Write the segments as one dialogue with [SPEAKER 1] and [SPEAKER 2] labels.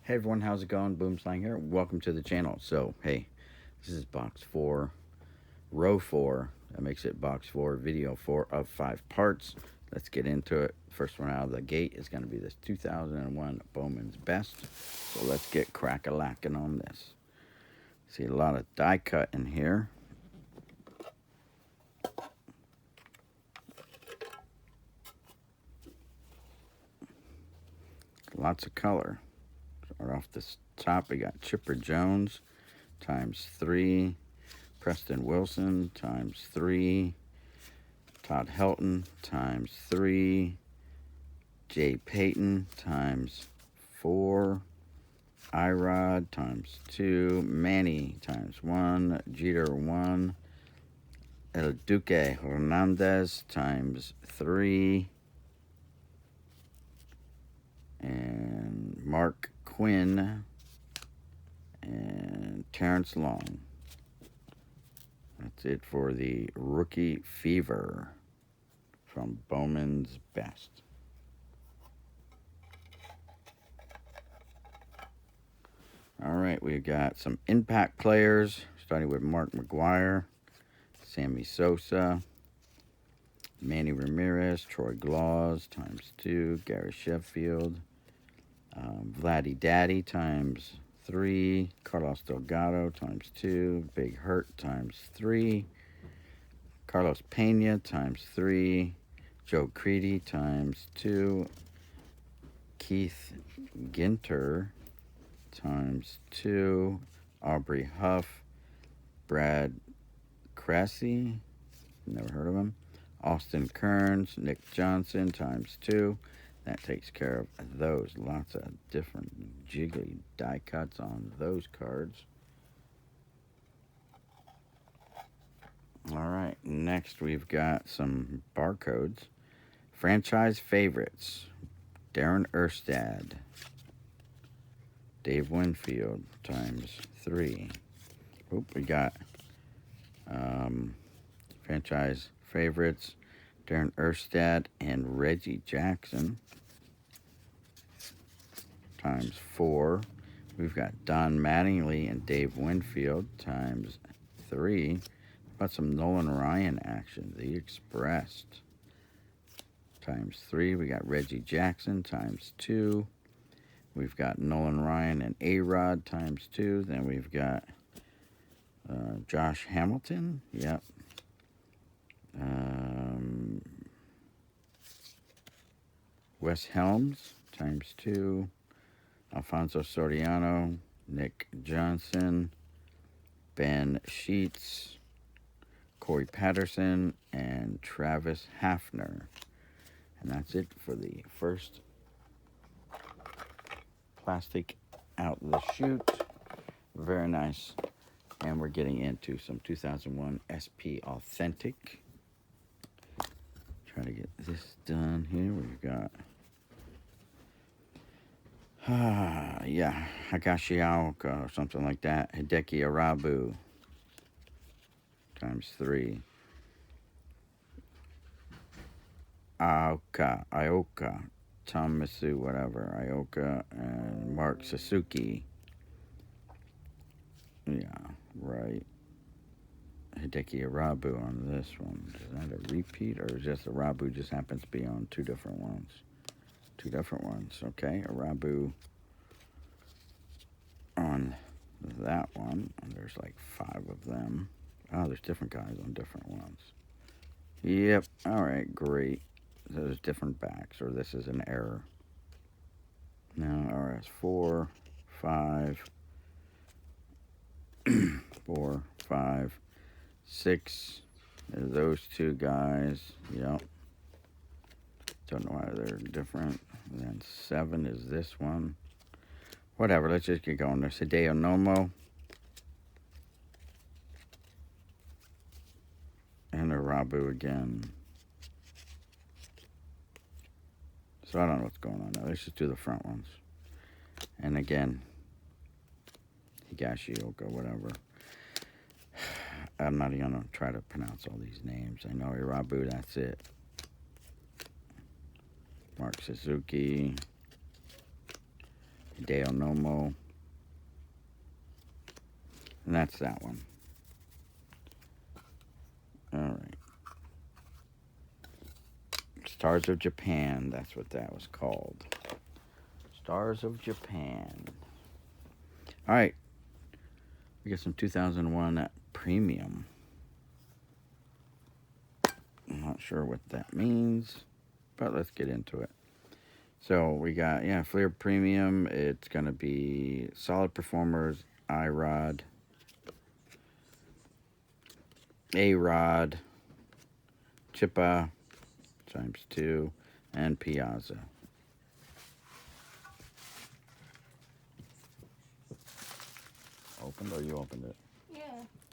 [SPEAKER 1] Hey everyone, how's it going? Boom Slang here. Welcome to the channel. So, hey, this is box 4, row 4. That makes it box 4, video 4 of 5 parts. Let's get into it. First one out of the gate is going to be this 2001 Bowman's Best. So let's get crack-a-lacking on this. See a lot of die cut in here. Lots of color. Start off the top, we got Chipper Jones times 3, Preston Wilson times 3, Todd Helton times 3, Jay Payton times 4, Irod times 2, Manny times 1, Jeter 1, El Duque Hernandez times 3, and Mark Quinn and Terrence Long. That's it for the Rookie Fever from Bowman's Best. All right, we've got some impact players, starting with Mark McGwire, Sammy Sosa, Manny Ramirez, Troy Glaus times 2, Gary Sheffield, Vladdy Daddy times 3, Carlos Delgado times 2, Big Hurt times 3, Carlos Pena times 3, Joe Creedy times 2, Keith Ginter times 2, Aubrey Huff, Brad Cressy, never heard of him, Austin Kearns, Nick Johnson times 2. That takes care of those. Lots of different jiggly die cuts on those cards. All right, next we've got some barcodes. Franchise favorites. Darren Erstad, Dave Winfield times 3. Oop, we got franchise favorites, Darren Erstad and Reggie Jackson times 4. We've got Don Mattingly and Dave Winfield times 3. Got some Nolan Ryan action. The Expressed times 3. We got Reggie Jackson times 2. We've got Nolan Ryan and A-Rod times 2. Then we've got Josh Hamilton. Yep. Wes Helms times 2. Alfonso Soriano, Nick Johnson, Ben Sheets, Corey Patterson, and Travis Hafner. And that's it for the first plastic out of the chute. Very nice. And we're getting into some 2001 SP Authentic. Try to get this done here. We've got Hagashi Aoka or something like that. Hideki Arabu times 3. Ioka, Tomisu, whatever, Ioka, and Mark Suzuki. Yeah, right. Hideki Arabu on this one. Is that a repeat, or is just Arabu just happens to be on 2 different ones? 2 different ones, okay. Arabu on that one. And there's like 5 of them. Oh, there's different guys on different ones. Yep, alright, great. So there's different backs, or this is an error. Now, RS 4, 5, 4, 5, 6. There's those 2 guys. Yep. Don't know why they're different. And then 7 is this one. Whatever, let's just get going. There's Hideo Nomo. And Arabu again. So I don't know what's going on now. Let's just do the front ones. And again, Higashioka, whatever. I'm not even going to try to pronounce all these names. I know Irabu, that's it. Mark Suzuki. Dale Nomo. And that's that one. All right. Stars of Japan. That's what that was called. Stars of Japan. All right. We got some 2001 premium. I'm not sure what that means, but let's get into it. So we got, Fleer Premium. It's going to be Solid Performers, iRod, A-Rod, Chippa ×2, and Piazza. Opened or you opened it?
[SPEAKER 2] Yeah.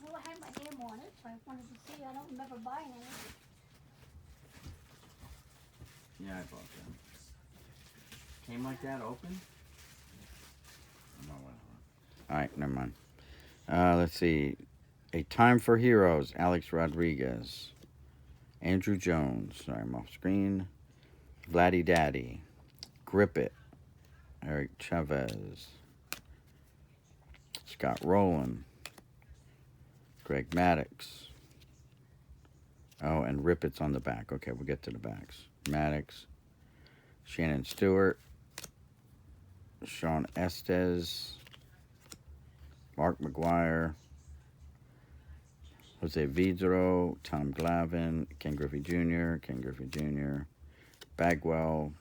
[SPEAKER 2] Well, I had my name on it, so I wanted to see. I don't remember buying any.
[SPEAKER 1] Yeah, I bought them. Came like that, open? No, whatever. All right, never mind. Let's see. A Time for Heroes, Alex Rodriguez. Andrew Jones. Sorry, I'm off screen. Vladdy Daddy. Grip It. Eric Chavez. Scott Rowland. Greg Maddox. Oh, and Rip It's on the back. Okay, we'll get to the backs. Maddox. Shannon Stewart. Sean Estes. Mark McGuire. Jose Vidro. Tom Glavine. Ken Griffey Jr. Bagwell.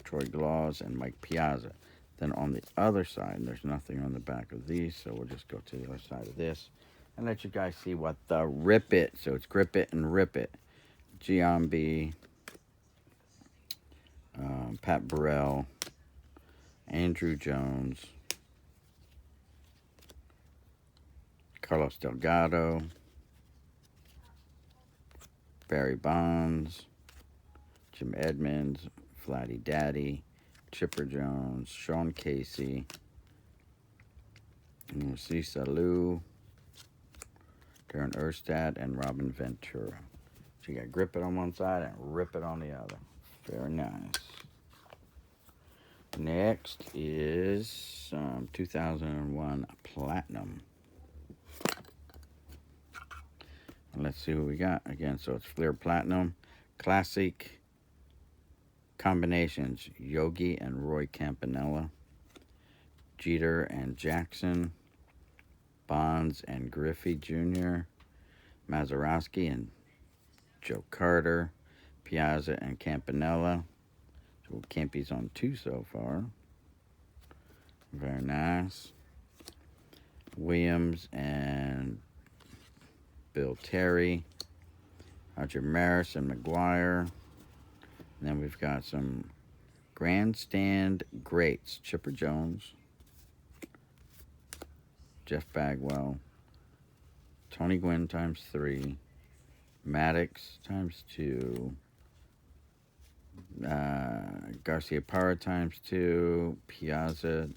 [SPEAKER 1] Troy Gloss, and Mike Piazza. Then on the other side, there's nothing on the back of these, so we'll just go to the other side of this and let you guys see what the Rip It. So it's Grip It and Rip It. Giambi, Pat Burrell, Andrew Jones, Carlos Delgado, Barry Bonds, Jim Edmonds, Vladdy Daddy, Chipper Jones, Sean Casey, Cisa Lou, Darren Erstad, and Robin Ventura. So you got Grip It on one side and Rip It on the other. Very nice. Next is 2001 Platinum. And let's see what we got. Again, so it's Fleer Platinum. Classic Combinations. Yogi and Roy Campanella. Jeter and Jackson. Bonds and Griffey Jr. Mazeroski and Joe Carter. Piazza and Campanella. So Campy's on 2 so far. Very nice. Williams and Bill Terry. Roger Maris and McGuire. And then we've got some Grandstand Greats. Chipper Jones. Jeff Bagwell. Tony Gwynn ×3. Maddox ×2. Garcia Parra ×2. Piazza,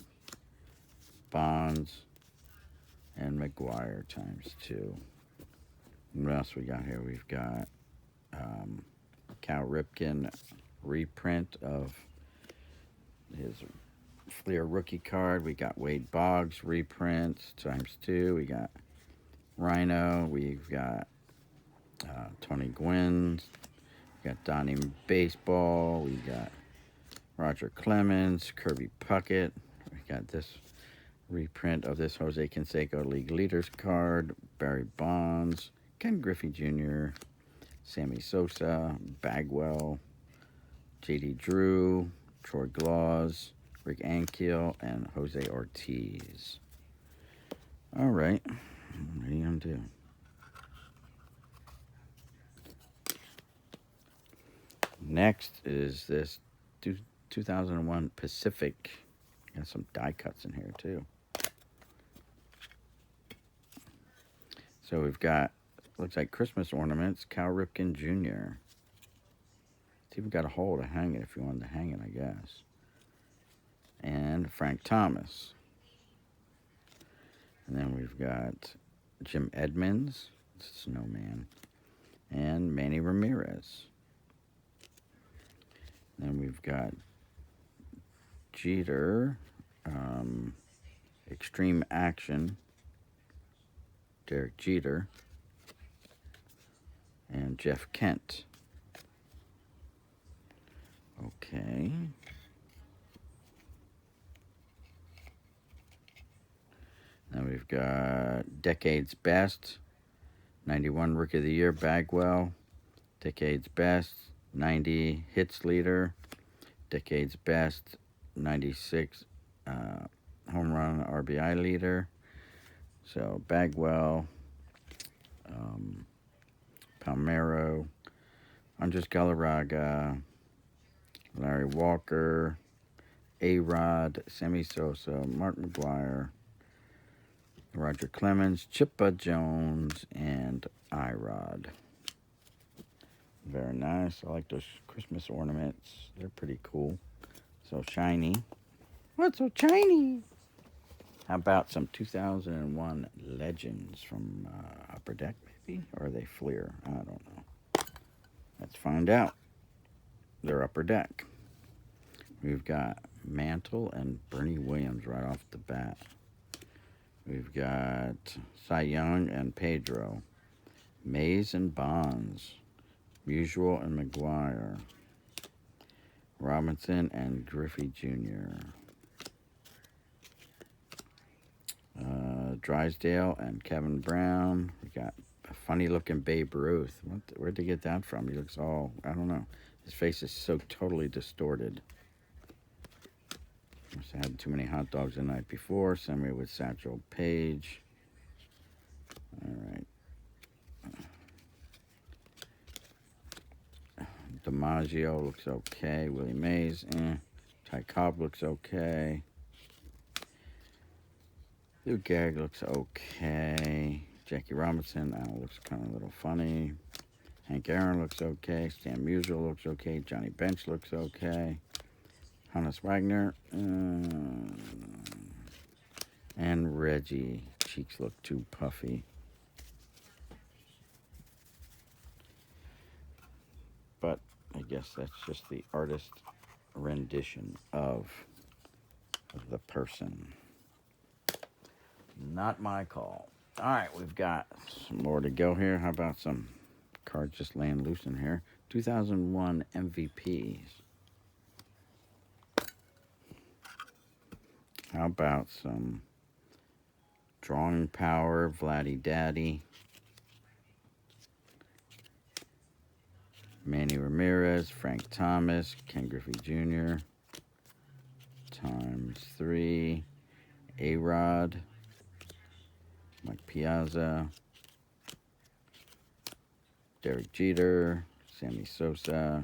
[SPEAKER 1] Bonds, and McGuire ×2. What else we got here? We've got Cal Ripken reprint of his Fleer rookie card. We got Wade Boggs reprint ×2. We got Rhino. We've got Tony Gwynn. We got Donnie Baseball. We got Roger Clemens, Kirby Puckett. We got this reprint of this Jose Canseco League Leaders card. Barry Bonds, Ken Griffey Jr., Sammy Sosa, Bagwell, J.D. Drew, Troy Gloss, Rick Ankiel, and Jose Ortiz. All right. What are you going to do? Next is this 2001 Pacific. Got some die cuts in here, too. So we've got, looks like Christmas ornaments, Cal Ripken Jr. It's even got a hole to hang it if you wanted to hang it, I guess. And Frank Thomas. And then we've got Jim Edmonds, Snowman, and Manny Ramirez. Then we've got Jeter. Extreme Action, Derek Jeter. And Jeff Kent. Okay. Then we've got Decades Best, 91 Rookie of the Year, Bagwell. Decades Best, 90 Hits Leader. Decades Best, 96 Home Run RBI Leader. So Bagwell, Palmeiro, Andres Galarraga, Larry Walker, A-Rod, Sammy Sosa, Mark McGuire, Roger Clemens, Chippa Jones, and I-Rod. Very nice. I like those Christmas ornaments. They're pretty cool. So shiny. What's so shiny? How about some 2001 Legends from Upper Deck, maybe? Or are they Fleer? I don't know. Let's find out. They're Upper Deck. We've got Mantle and Bernie Williams right off the bat. We've got Cy Young and Pedro. Mays and Bonds. Musial and McGuire. Robinson and Griffey Jr. Drysdale and Kevin Brown. We got a funny looking Babe Ruth. Where'd they get that from? He looks all, I don't know. His face is so totally distorted. Must have had too many hot dogs the night before. Summary with Satchel Paige. All right. DiMaggio looks okay. Willie Mays, Ty Cobb looks okay. Lou Gehrig looks okay. Jackie Robinson, looks kind of a little funny. Hank Aaron looks okay. Stan Musial looks okay. Johnny Bench looks okay. Hannes Wagner. And Reggie. Cheeks look too puffy. But I guess that's just the artist rendition of the person. Not my call. All right, we've got some more to go here. How about some cards just laying loose in here? 2001 MVPs. How about some drawing power, Vladdy Daddy. Manny Ramirez, Frank Thomas, Ken Griffey Jr. ×3. A-Rod. Mike Piazza, Derek Jeter, Sammy Sosa.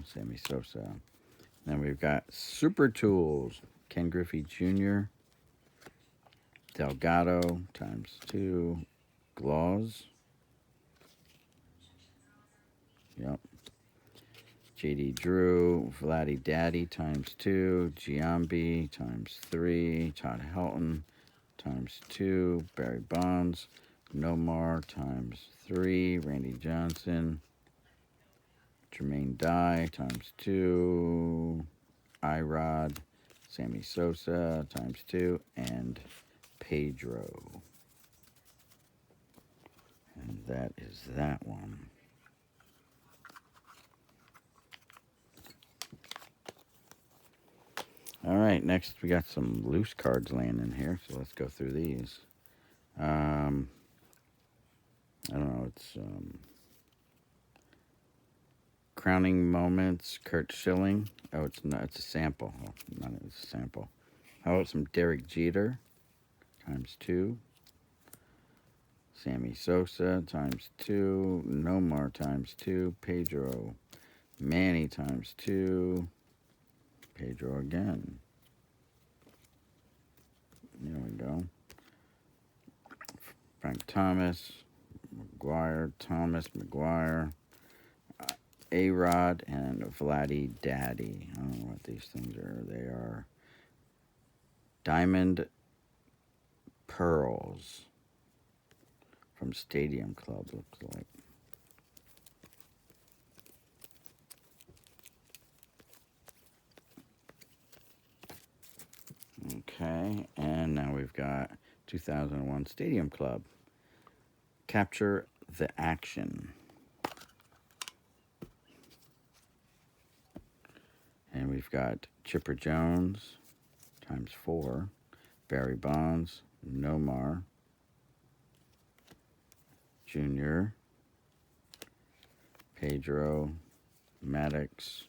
[SPEAKER 1] Then we've got Super Tools, Ken Griffey Jr., Delgado ×2, Gloss. Yep. JD Drew, Vladdy Daddy ×2, Giambi ×3, Todd Helton ×2, Barry Bonds, Nomar ×3, Randy Johnson, Jermaine Dye ×2, I-Rod, Sammy Sosa ×2, and Pedro. And that is that one. All right, next we got some loose cards laying in here, so let's go through these. I don't know, it's Crowning Moments, Kurt Schilling. Oh, it's not, it's a sample. Oh, not it's a sample. How about some Derek Jeter ×2, Sammy Sosa ×2, Nomar ×2, Pedro, Manny ×2, Pedro again. There we go. Frank Thomas, McGuire, A-Rod, and Vladdy Daddy. I don't know what these things are. They are Diamond Pearls from Stadium Club, looks like. Okay, and now we've got 2001 Stadium Club. Capture the Action. And we've got Chipper Jones ×4, Barry Bonds, Nomar Jr., Pedro, Maddox,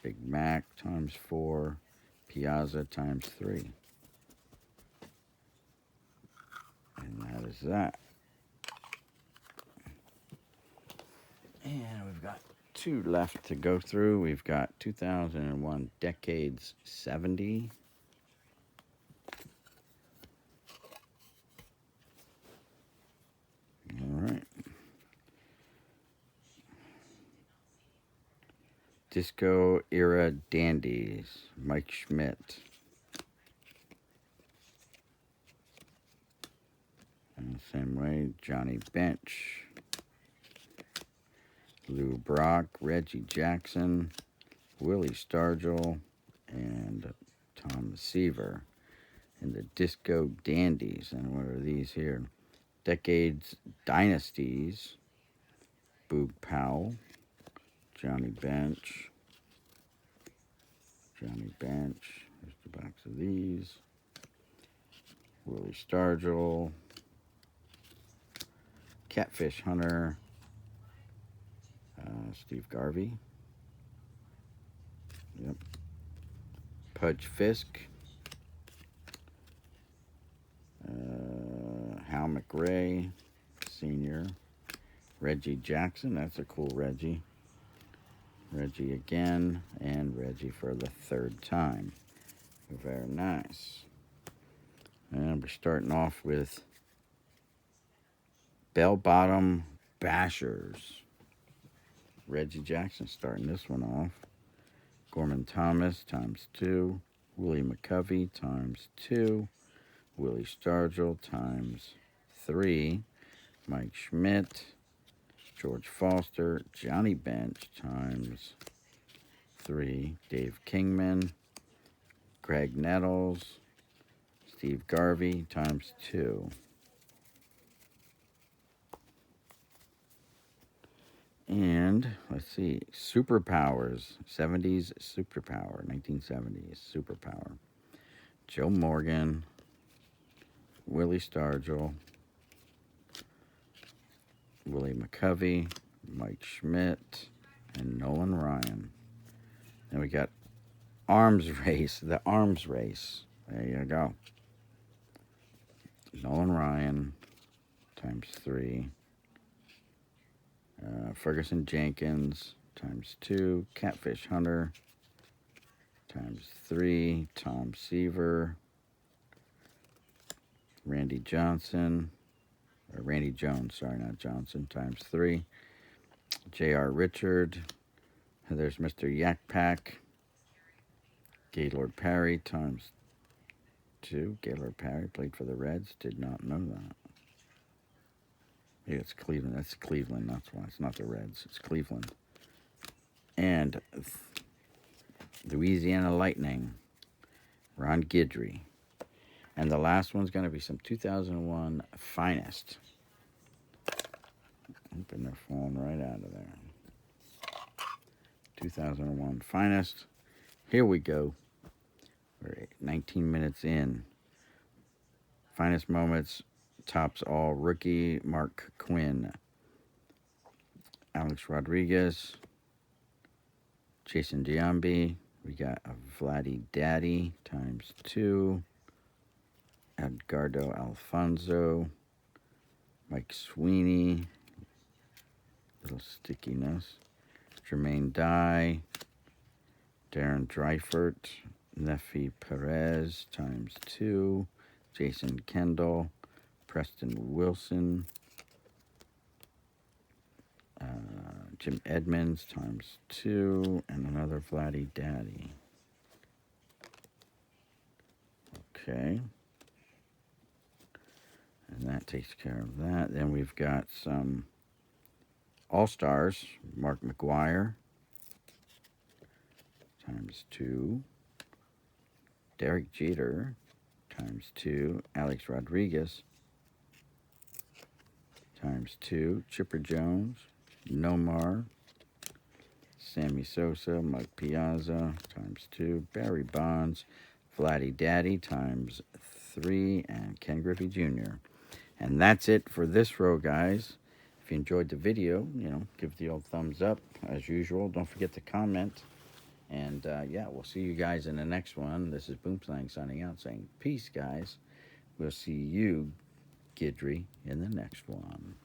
[SPEAKER 1] Big Mac ×4, Piazza ×3. And that is that. And we've got 2 left to go through. We've got 2001 Decades 70. All right. Disco Era Dandies, Mike Schmidt. And the same way, Johnny Bench, Lou Brock, Reggie Jackson, Willie Stargell, and Tom Seaver. And the Disco Dandies. And what are these here? Decades Dynasties, Boog Powell, Johnny Bench. Here's the backs of these. Willie Stargell, Catfish Hunter, Steve Garvey. Yep. Pudge Fisk, Hal McRae, Sr., Reggie Jackson. That's a cool Reggie. Reggie again, and Reggie for the 3rd time. Very nice. And we're starting off with Bell Bottom Bashers. Reggie Jackson starting this one off. Gorman Thomas ×2. Willie McCovey ×2. Willie Stargell ×3. Mike Schmidt. George Foster. Johnny Bench ×3. Dave Kingman. Greg Nettles. Steve Garvey ×2. And let's see, Superpowers, 70s Superpower, 1970s Superpower. Joe Morgan, Willie Stargell, Willie McCovey, Mike Schmidt, and Nolan Ryan. Then we got Arms Race, the Arms Race. There you go. Nolan Ryan ×3. Ferguson Jenkins ×2. Catfish Hunter ×3. Tom Seaver. Randy Jones, sorry, not Johnson, ×3. J.R. Richard. There's Mr. Yak Pack. Gaylord Perry ×2. Gaylord Perry played for the Reds. Did not know that. Yeah, it's Cleveland. That's Cleveland. That's why. It's not the Reds. It's Cleveland. And Louisiana Lightning. Ron Guidry. And the last one's going to be some 2001 Finest. And they're falling right out of there. 2001 Finest. Here we go. We're 19 minutes in. Finest moments tops all rookie Mark Quinn. Alex Rodriguez. Jason Giambi. We got a Vladdy Daddy ×2. Edgardo Alfonso. Mike Sweeney. Little stickiness. Jermaine Dye. Darren Dreifert. Nefi Perez ×2. Jason Kendall. Preston Wilson. Jim Edmonds ×2. And another Vladdy Daddy. Okay. And that takes care of that. Then we've got some All-Stars. Mark McGuire ×2. Derek Jeter times 2. Alex Rodriguez times 2. Chipper Jones, Nomar, Sammy Sosa, Mike Piazza times 2. Barry Bonds, Vladdy Daddy times 3, and Ken Griffey Jr. And that's it for this row, guys. If you enjoyed the video, give the old thumbs up as usual. Don't forget to comment. And yeah, we'll see you guys in the next one. This is Boomslang signing out, saying peace, guys. We'll see you, Gidry, in the next one.